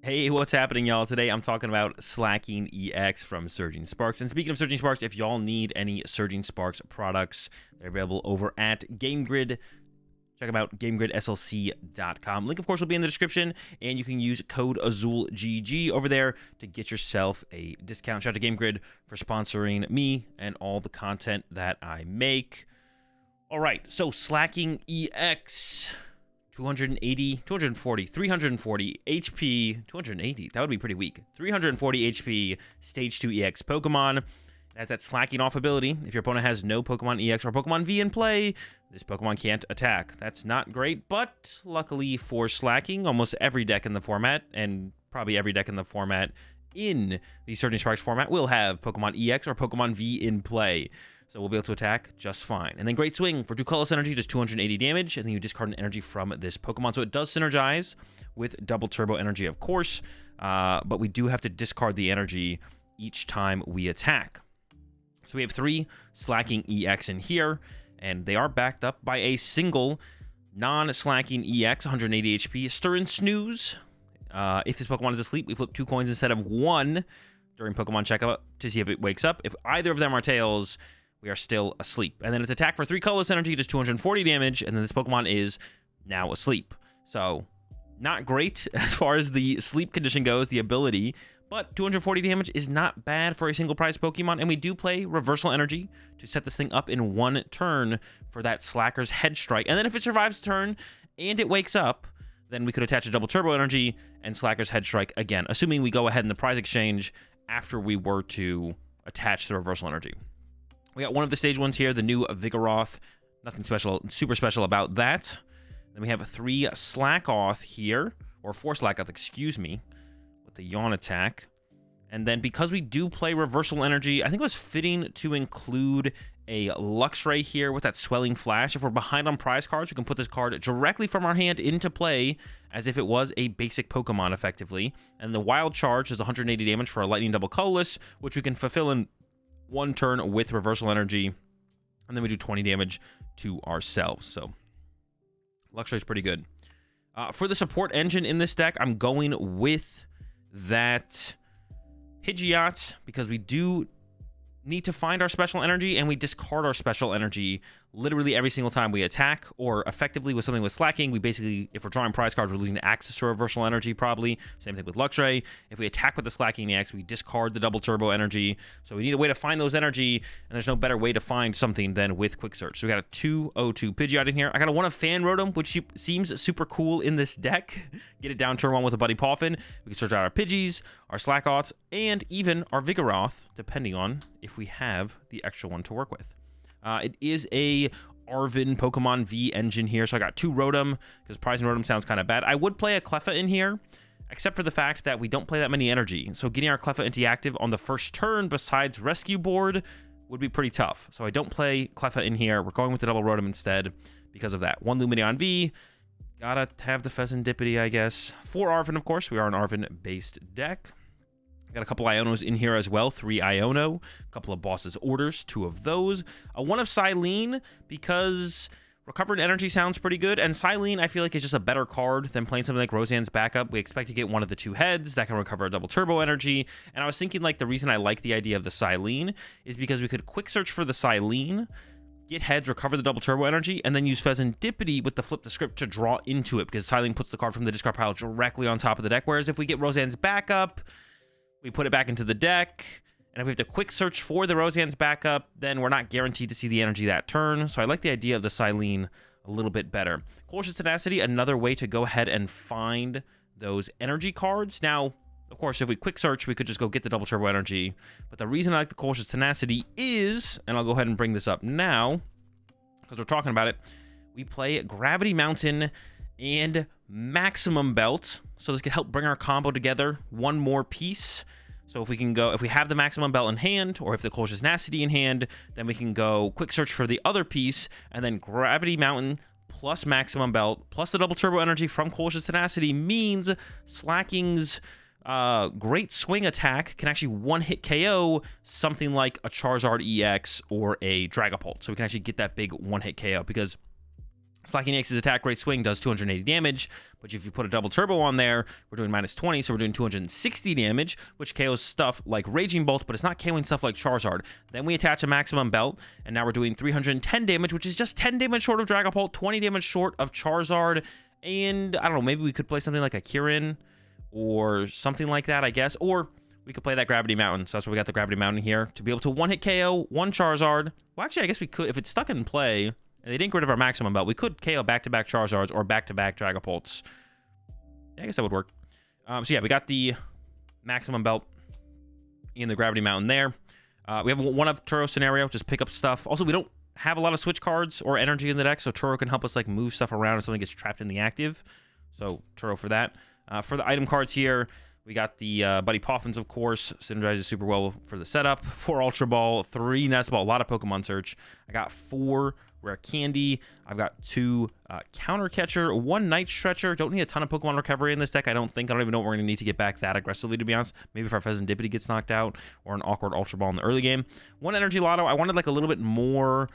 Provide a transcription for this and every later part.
Hey, what's happening, y'all? Today I'm talking about Slaking EX from Surging Sparks. And speaking of Surging Sparks, if y'all need any Surging Sparks products, they're available over at GameGrid. Check them out, GameGridSLC.com. Link, of course, will be in the description, and you can use code AzulGG over there to get yourself a discount. Shout out to GameGrid for sponsoring me and all the content that I make. All right, so Slaking EX. 280, 240, 340 HP, 280, that would be pretty weak. 340 HP, Stage 2 EX Pokemon. It has that slacking off ability. If your opponent has no Pokemon EX or Pokemon V in play, this Pokemon can't attack. That's not great, but luckily for slacking, almost every deck in the format, and probably every deck in the format in the Surging Sparks format, will have Pokemon EX or Pokemon V in play. So we'll be able to attack just fine. And then Great Swing for 2 colorless energy, just 280 damage, and then you discard an energy from this Pokemon. So it does synergize with double turbo energy, of course, but we do have to discard the energy each time we attack. So we have 3 Slaking EX in here, and they are backed up by a single non-Slaking EX, 180 HP, Stir and Snooze. If this Pokemon is asleep, we flip 2 coins instead of 1 during Pokemon checkup to see if it wakes up. If either of them are tails, we are still asleep. And then it's attack for 3 colorless energy, just 240 damage, and then this Pokemon is now asleep. So, not great as far as the sleep condition goes, the ability, but 240 damage is not bad for a single prize Pokemon, and we do play Reversal Energy to set this thing up in 1 turn for that Slacker's Head Strike. And then if it survives the turn and it wakes up, then we could attach a double turbo energy and Slacker's Head Strike again, assuming we go ahead in the prize exchange after we were to attach the Reversal Energy. We got one of the stage ones here, the new Vigoroth. Nothing special, super special about that. Then we have 3 Slackoth here, or 4 Slackoth, excuse me, with the Yawn attack. And then because we do play Reversal Energy, I think it was fitting to include a Luxray here with that Swelling Flash. If we're behind on prize cards, we can put this card directly from our hand into play as if it was a basic Pokemon, effectively. And the Wild Charge is 180 damage for a Lightning Double Colorless, which we can fulfill in 1 turn with Reversal Energy, and then we do 20 damage to ourselves. So Luxray is pretty good. For the support engine in this deck, I'm going with that Pidgeot because we do need to find our special energy, and we discard our special energy literally every single time we attack, or effectively with something with Slaking, we basically, if we're drawing prize cards, we're losing access to Reversal Energy, probably. Same thing with Luxray. If we attack with the Slaking EX, we discard the double turbo energy. So we need a way to find those energy, and there's no better way to find something than with Quick Search. So we got a 2/02 Pidgeot in here. I got a 1 of Fan Rotom, which seems super cool in this deck. Get it down turn 1 with a Buddy Poffin. We can search out our Pidgeys, our Slackoths, and even our Vigoroth, depending on if we have the extra one to work with. It is a Arvin Pokemon V engine here, so I got 2 Rotom, because Prize and Rotom sounds kind of bad. I would play a Cleffa in here, except for the fact that we don't play that many energy. So getting our Cleffa into active on the first turn besides Rescue Board would be pretty tough. So I don't play Cleffa in here. We're going with the double Rotom instead because of that. 1 Lumineon V. Gotta have the Pheasantipity, I guess. 4 Arvin, of course. We are an Arvin-based deck. Got a couple Ionos in here as well, 3 Iono, a couple of Boss's Orders, 2 of those. A 1 of Silene, because Recovered Energy sounds pretty good, and Silene I feel like is just a better card than playing something like Roseanne's Backup. We expect to get one of the 2 heads that can recover a double turbo energy, and I was thinking like the reason I like the idea of the Silene is because we could quick search for the Silene, get heads, recover the double turbo energy, and then use Pheasantipity with the flip the script to draw into it, because Silene puts the card from the discard pile directly on top of the deck, whereas if we get Roseanne's Backup, we put it back into the deck, and if we have to quick search for the Roseanne's Backup, then we're not guaranteed to see the energy that turn. So I like the idea of the Silene a little bit better. Cautious Tenacity, another way to go ahead and find those energy cards. Now, of course, if we quick search, we could just go get the double turbo energy. But the reason I like the Cautious Tenacity is, and I'll go ahead and bring this up now, because we're talking about it, we play Gravity Mountain and Maximum Belt, so this could help bring our combo together 1 more piece. So if we have the Maximum Belt in hand, or if the Cautious Tenacity in hand, then we can go quick search for the other piece, and then Gravity Mountain plus Maximum Belt plus the double turbo energy from Cautious Tenacity means Slacking's Great Swing attack can actually 1-hit KO something like a Charizard EX or a Dragapult. So we can actually get that big 1-hit KO, because Slaking EX's attack rate swing does 280 damage, but if you put a double turbo on there, we're doing -20, so we're doing 260 damage, which KOs stuff like Raging Bolt, but it's not KOing stuff like Charizard. Then we attach a maximum belt, and now we're doing 310 damage, which is just 10 damage short of Dragapult, 20 damage short of Charizard, and I don't know, maybe we could play something like a Kirin or something like that, I guess, or we could play that Gravity Mountain. So that's why we got the Gravity Mountain here, to be able to one-hit KO one Charizard. Well, actually, I guess we could, if it's stuck in play, and they didn't get rid of our maximum belt, we could KO back-to-back Charizards or back-to-back Dragapults. Yeah, I guess that would work. So yeah, we got the maximum belt in the Gravity Mountain there. We have one of Turo scenario, just pick up stuff. Also, we don't have a lot of switch cards or energy in the deck, so Turo can help us like move stuff around if something gets trapped in the active. So Turo for that. For the item cards here, we got the Buddy Poffins, of course. Synergizes super well for the setup. 4 Ultra Ball, 3 Nest Ball, a lot of Pokemon Search. I got 4 Rare Candy. I've got 2 Counter Catcher, 1 Night Stretcher. Don't need a ton of Pokemon Recovery in this deck, I don't think. I don't even know what we're going to need to get back that aggressively, to be honest. Maybe if our Pheasantipity gets knocked out, or an awkward Ultra Ball in the early game. 1 Energy Lotto. I wanted like a little bit more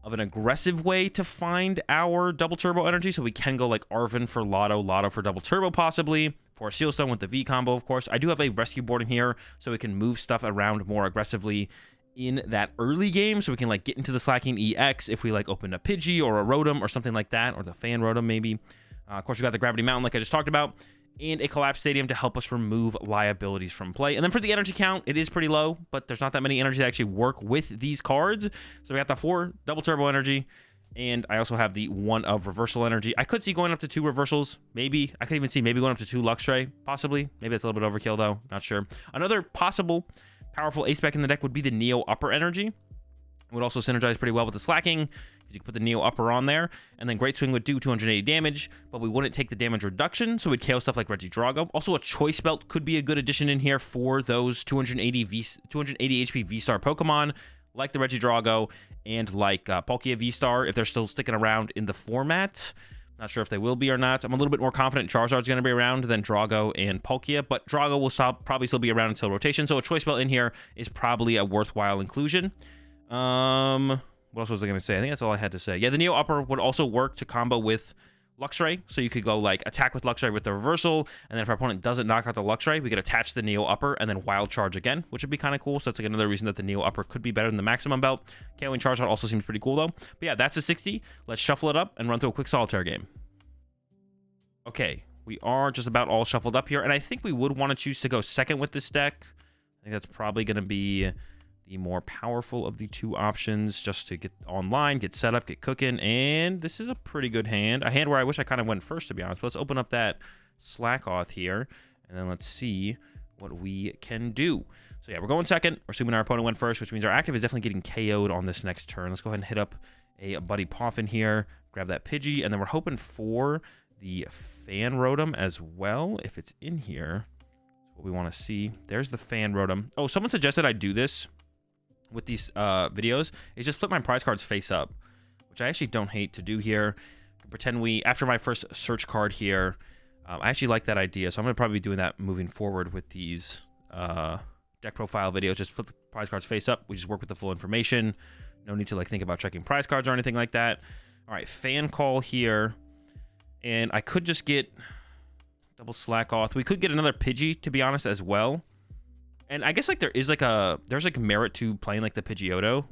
of an aggressive way to find our double turbo energy, so we can go like Arven for Lotto, Lotto for double turbo possibly, for a Seal Stone with the V combo, of course. I do have a rescue board in here, so we can move stuff around more aggressively in that early game, so we can like get into the Slaking EX if we like open a Pidgey or a Rotom or something like that, or the Fan Rotom maybe. Of course, we got the Gravity Mountain like I just talked about, and a Collapse Stadium to help us remove liabilities from play. And then for the energy count, it is pretty low, but there's not that many energy that actually work with these cards. So we have the 4 double turbo energy, and I also have the 1 of reversal energy. I could see going up to 2 reversals, maybe. I could even see maybe going up to 2 Luxray, possibly. Maybe that's a little bit overkill, though. Not sure. Another possible powerful ace spec in the deck would be the Neo Upper energy. It would also synergize pretty well with the Slaking, because you could put the Neo Upper on there, and then Great Swing would do 280 damage, but we wouldn't take the damage reduction, so we'd KO stuff like Regidrago. Also, a Choice Belt could be a good addition in here for those 280 HP V-Star Pokemon, like the Regidrago and like Palkia V-Star, if they're still sticking around in the format. Not sure if they will be or not. I'm a little bit more confident Charizard's going to be around than Drago and Palkia, but Drago will probably still be around until rotation, so a Choice Belt in here is probably a worthwhile inclusion. What else was I going to say? I think that's all I had to say. Yeah, the Neo Upper would also work to combo with Luxray, so you could go like attack with Luxray with the reversal, and then if our opponent doesn't knock out the Luxray, we could attach the Neo Upper and then Wild Charge again, which would be kind of cool. So that's like another reason that the Neo Upper could be better than the maximum belt. KOing Charizard also seems pretty cool though. But yeah, that's a 60. Let's shuffle it up and run through a quick Solitaire game. Okay, we are just about all shuffled up here, and I think we would want to choose to go second with this deck. I think that's probably going to be the more powerful of the 2 options, just to get online, get set up, get cooking. And this is a pretty good hand, a hand where I wish I kind of went first, to be honest. But let's open up that Slakoth here, and then let's see what we can do. So yeah, we're going second. We're assuming our opponent went first, which means our active is definitely getting KO'd on this next turn. Let's go ahead and hit up a Buddy Poffin here, grab that Pidgey, and then we're hoping for the Fan Rotom as well, if it's in here. That's what we want to see. There's the Fan Rotom. Oh, someone suggested I do this with these videos, is just flip my prize cards face up, which I actually don't hate to do here. Pretend we, after my first search card here, I actually like that idea, so I'm going to probably be doing that moving forward with these deck profile videos. Just flip the prize cards face up. We just work with the full information. No need to like think about checking prize cards or anything like that. All right, Fan Call here, and I could just get double Slakoth. We could get another Pidgey, to be honest, as well. And I guess like there's like merit to playing like the Pidgeotto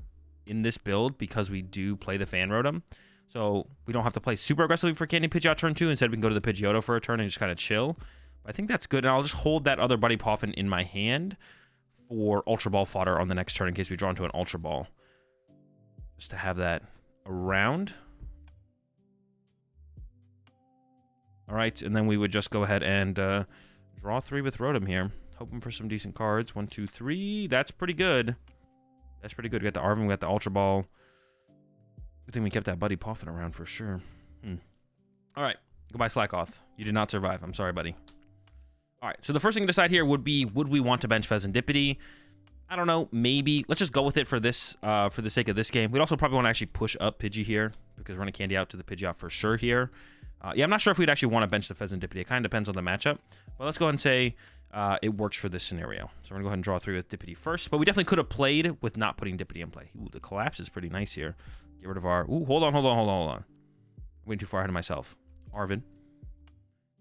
in this build, because we do play the Fan Rotom. So we don't have to play super aggressively for Candy Pidgeot turn 2. Instead, we can go to the Pidgeotto for a turn and just kind of chill. But I think that's good. And I'll just hold that other Buddy Poffin in my hand for Ultra Ball fodder on the next turn in case we draw into an Ultra Ball. Just to have that around. All right, and then we would just go ahead and draw 3 with Rotom here. Hoping for some decent cards. 1, 2, 3. That's pretty good. That's pretty good. We got the Arven, we got the Ultra Ball. Good thing we kept that Buddy Poffin around for sure. All right. Goodbye, Slakoth. You did not survive. I'm sorry, buddy. All right. So the first thing to decide here would be, would we want to bench Pheasantipity? I don't know. Maybe. Let's just go with it for this, for the sake of this game. We'd also probably want to actually push up Pidgey here, because we're going to candy out to the Pidgeot for sure here. Yeah, I'm not sure if we'd actually want to bench the Pheasantipity. It kind of depends on the matchup. But let's go ahead and say it works for this scenario. So we're going to go ahead and draw 3 with Dippity first. But we definitely could have played with not putting Dippity in play. Ooh, the collapse is pretty nice here. Get rid of our... Ooh, hold on. We Went too far ahead of myself. Arvin.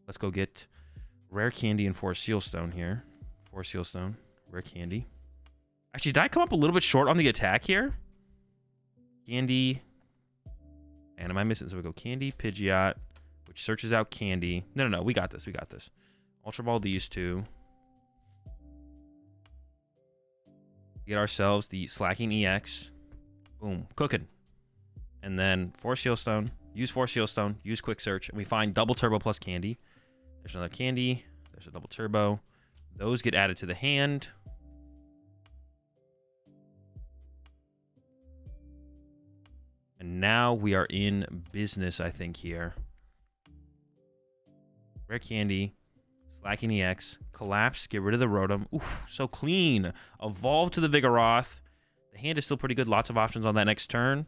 Let's go get rare candy and 4 Sealstone here. 4 Sealstone. Rare candy. Actually, did I come up a little bit short on the attack here? Candy. And am I missing? So we go Candy, Pidgeot, which searches out Candy. No. We got this. We got this. Ultra Ball these two. Get ourselves the Slaking EX. Boom. Cooking. And then 4 Sealstone. Use 4 Sealstone. Use Quick Search. And we find double turbo plus candy. There's another candy. There's a double turbo. Those get added to the hand. And now we are in business, I think, here. Rare candy. Slaking EX. Collapse. Get rid of the Rotom. Oof, so clean. Evolve to the Vigoroth. The hand is still pretty good. Lots of options on that next turn.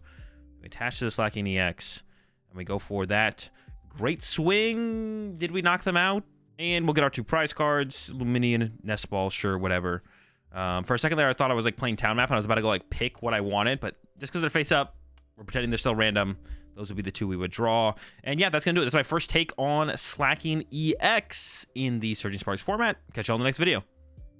We attach to the Slaking EX. And we go for that. Great swing. Did we knock them out? And we'll get our 2 prize cards. Luminion, Nest Ball, sure, whatever. For a second there, I thought I was like playing Town Map and I was about to go like pick what I wanted. But just because they're face up, we're pretending they're still random. Those would be the 2 we would draw. And yeah, that's going to do it. That's my first take on Slaking EX in the Surging Sparks format. Catch y'all in the next video.